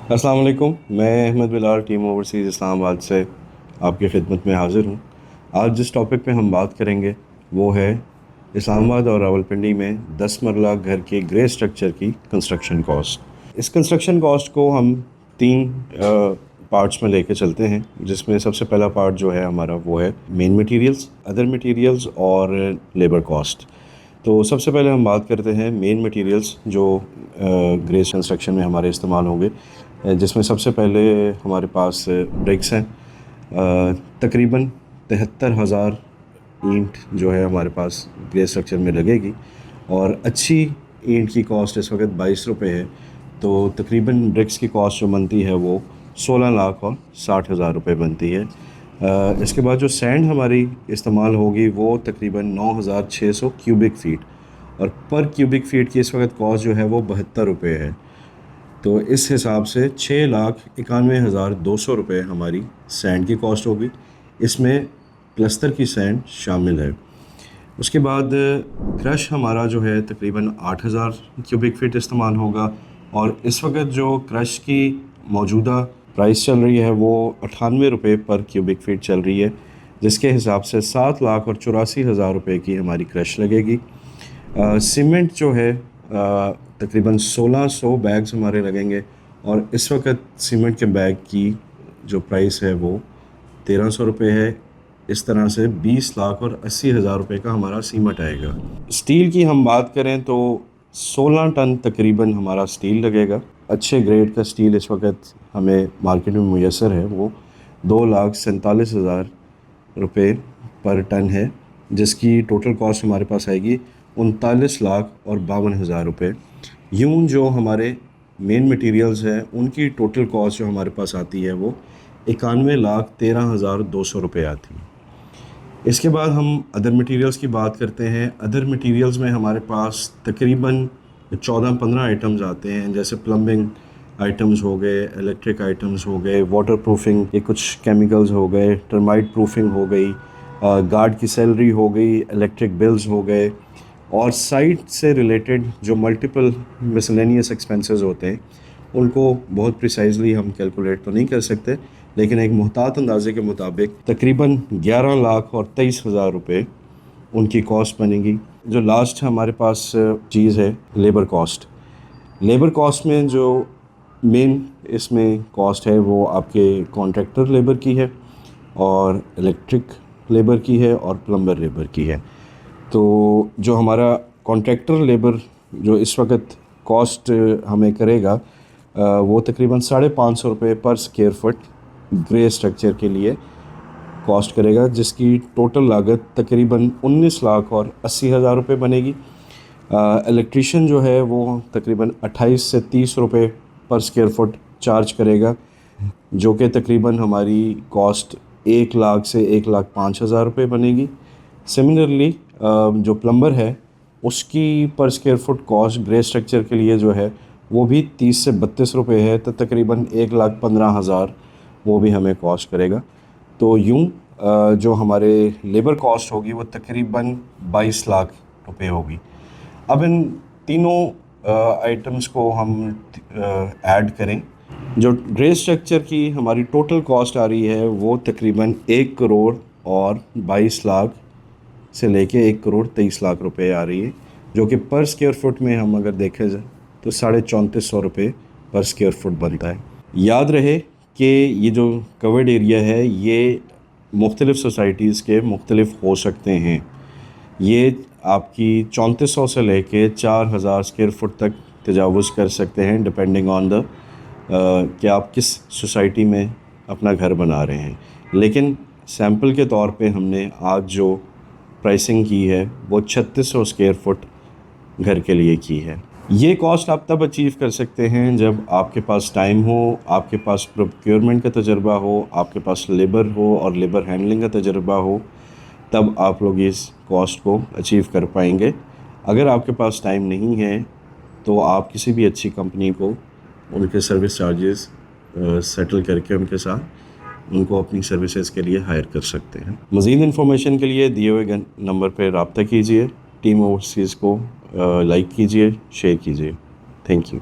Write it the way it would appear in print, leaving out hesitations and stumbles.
अस्सलाम वालेकुम। मैं अहमद बिलाल टीम ओवरसीज़ इस्लामाबाद से आपकी खिदमत में हाज़िर हूँ। आज जिस टॉपिक पे हम बात करेंगे वो है इस्लामाबाद और रावलपिंडी में 10 मरला घर के ग्रे स्ट्रक्चर की कंस्ट्रक्शन कॉस्ट। इस कंस्ट्रक्शन कॉस्ट को हम तीन पार्ट्स में लेके चलते हैं, जिसमें सबसे पहला पार्ट जो है हमारा वो है मेन मटेरियल्स, अदर मटेरियल्स और लेबर कॉस्ट। तो सबसे पहले हम बात करते हैं मेन मटेरियल्स जो ग्रे कंस्ट्रक्शन में हमारे इस्तेमाल होंगे, जिसमें सबसे पहले हमारे पास ब्रिक्स हैं। तकरीबन 73,000 ईंट जो है हमारे पास ग्रे स्ट्रक्चर में लगेगी और अच्छी ईंट की कॉस्ट इस वक्त 22 रुपये है। तो तकरीबन ब्रिक्स की कॉस्ट जो बनती है वो 16 लाख और 60,000 रुपये बनती है। इसके बाद जो सैंड हमारी इस्तेमाल होगी वो तकरीबन 9,600 क्यूबिक फ़ीट, और पर क्यूबिक फ़ीट की इस वक्त कॉस्ट जो है वो 72 रुपये है। तो इस हिसाब से 6,91,200 रुपये हमारी सैंड की कॉस्ट होगी। इसमें प्लस्तर की सैंड शामिल है। उसके बाद क्रश हमारा जो है तकरीबन 8,000 क्यूबिक फ़ीट इस्तेमाल होगा, और इस वक्त जो क्रश की मौजूदा प्राइस चल रही है वो 98 रुपये पर क्यूबिक फ़ीट चल रही है, जिसके हिसाब से 7,84,000 रुपये की हमारी क्रश लगेगी। सीमेंट जो है तकरीबन 1,600 बैग्स हमारे लगेंगे, और इस वक्त सीमेंट के बैग की जो प्राइस है वो 1,300 रुपये है। इस तरह से 20,80,000 रुपये का हमारा सीमेंट आएगा। स्टील की हम बात करें तो 16 टन तकरीबन हमारा स्टील लगेगा। अच्छे ग्रेड का स्टील इस वक्त हमें मार्केट में मुयसर है वो 2,47,000 रुपये पर टन है, जिसकी टोटल कॉस्ट हमारे पास आएगी 39,52,000 रुपये। यूं जो हमारे मेन मटेरियल्स हैं उनकी टोटल कॉस्ट जो हमारे पास आती है वो 91,13,200 रुपये आती है। इसके बाद हम अदर मटेरियल्स की बात करते हैं। अदर मटेरियल्स में हमारे पास तकरीबन 14-15 आइटम्स आते हैं, जैसे प्लम्बिंग आइटम्स हो गए, इलेक्ट्रिक आइटम्स हो गए, वाटर प्रूफिंग के कुछ केमिकल्स हो गए, टर्माइट प्रूफिंग हो गई, गार्ड की सैलरी हो गई, इलेक्ट्रिक बिल्स हो गए, और साइट से रिलेटेड जो मल्टीपल मिसलेनियस एक्सपेंसेस होते हैं उनको बहुत प्रिसाइजली हम कैलकुलेट तो नहीं कर सकते, लेकिन एक मुहतात अंदाजे के मुताबिक तकरीबन 11,23,000 रुपये उनकी कॉस्ट बनेगी। जो लास्ट हमारे पास चीज़ है लेबर कॉस्ट। लेबर कॉस्ट में जो मेन इसमें कॉस्ट है वो आपके कॉन्ट्रैक्टर लेबर की है, और इलेक्ट्रिक लेबर की है, और प्लम्बर लेबर की है। तो जो हमारा कॉन्ट्रैक्टर लेबर जो इस वक्त कॉस्ट हमें करेगा वो तकरीबन 550 रुपये पर स्क्वायर फुट ग्रे स्ट्रक्चर के लिए कॉस्ट करेगा, जिसकी टोटल लागत तकरीबन 19,80,000 रुपये बनेगी। इलेक्ट्रीशियन जो है वो तकरीबन 28 से 30 रुपये पर स्क्वायर फुट चार्ज करेगा, जो कि तकरीबन हमारी कॉस्ट 1 लाख से 1,05,000 रुपये बनेगी। सिमिलरली जो प्लम्बर है उसकी पर square foot cost grey structure के लिए जो है वो भी 30 से 32 रुपये है, तो तकरीबन 1,15,000 वो भी हमें कॉस्ट करेगा। तो यूं जो हमारे लेबर कॉस्ट होगी वो तकरीबन 22 लाख रुपए होगी। अब इन तीनों आइटम्स को हम ऐड करें, जो ग्रे स्ट्रक्चर की हमारी टोटल कॉस्ट आ रही है वो तकरीबन 1 करोड़ और 22 लाख से लेके 1 करोड़ 23 लाख रुपए आ रही है, जो कि पर स्क्वायर फुट में हम अगर देखें जाए तो 3,450 रुपये पर स्क्वायर फुट बनता है। याद रहे कि ये जो कवर्ड एरिया है ये मुख्तलिफ़ सोसाइटीज़ के मुख्तलिफ हो सकते हैं। ये आपकी 3,400 से लेके 4,000 स्क्वायर फुट तक तजावुज़ कर सकते हैं, डिपेंडिंग ऑन द कि आप किस सोसाइटी में अपना घर बना रहे हैं। लेकिन सैम्पल के तौर पे हमने आज जो प्राइसिंग की है वो 3,600 स्क्वायर फुट घर के लिए की है। ये कॉस्ट आप तब अचीव कर सकते हैं जब आपके पास टाइम हो, आपके पास प्रोक्योरमेंट का तजर्बा हो, आपके पास लेबर हो और लेबर हैंडलिंग का तजर्बा हो, तब आप लोग इस कॉस्ट को अचीव कर पाएंगे। अगर आपके पास टाइम नहीं है तो आप किसी भी अच्छी कंपनी को उनके सर्विस चार्जेस सेटल करके उनके साथ उनको अपनी सर्विसेज के लिए हायर कर सकते हैं। मज़ीद इन्फॉर्मेशन के लिए दिए हुए नंबर पर रब्ता कीजिए। टीम ओवरसीज़ को लाइक कीजिए, शेयर कीजिए। Thank you.